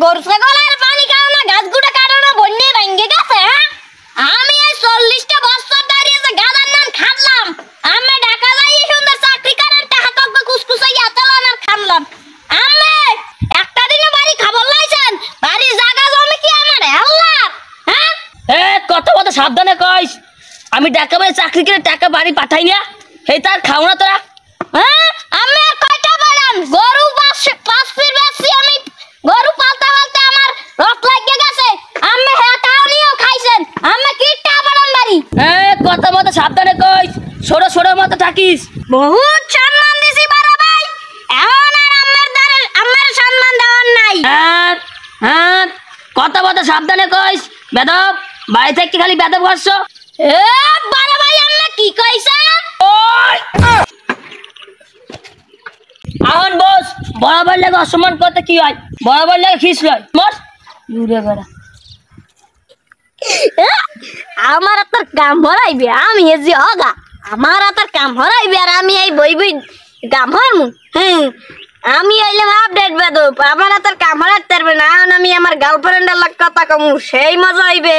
গরু ছাগলের পানি খাও না, গাছ গুড়া কাটো না, বন্যে ভেঙে গেছে। হ্যাঁ, আমি এই 40টা বছর দাঁড়িয়েছে গাদার নাম খাটলাম। আমি ঢাকা যাই সুন্দর চাকরি করার টাকা কত কুসকুসাইয়া চালান আর খানলাম। আমি একটা দিনে বাড়ি খাবার লাইছেন, বাড়ি জায়গা জমি কি আমার আল্লাহ? হ্যাঁ, কত কথা সাবধানে কইস। আমি টাকা পাই চাকরি করে টাকা বাড়ি পাঠাই না, এই তার খাও না তোরা। হ্যাঁ, আমি আর কয়টা পালাম? গরু পাঁচ ফির বেশি আমি গরু পালতে পালতে আমার রক লাগিয়ে গেছে। আমি হ্যাঁ তাও নিয়েও খাইছেন, আমি কি টা পালাম বাড়ি। কথা মতো সাবধানে কইস, সরো সরো মতো থাকিস। বহুত সম্মান দিছি বড় ভাই, এখন আর আমার সম্মান দেওয়ার নাই। কথা মতো সাবধানে কইস। বেদব বাড়ি থেকে খালি বেদব করছো। বড় ভাই আমি কি কইছেন? এখন বস, বরাবর লাগে অসম্মান করতে কি হয়? বরাবর লাগে খিস লয় বস দূরে বেড়া। আমার তোর কাম হরাইবে, আমি এই যে অগা আমার তোর কাম হরাইবে আর আমি এই বই বই কাম হরমু। আমি হইলাম আপডেট বেদব, আমার তোর কাম হরাইতে পারবে না। আমি আমার গার্লফ্রেন্ডের লাগ কথা কমু, সেই মজা হইবে।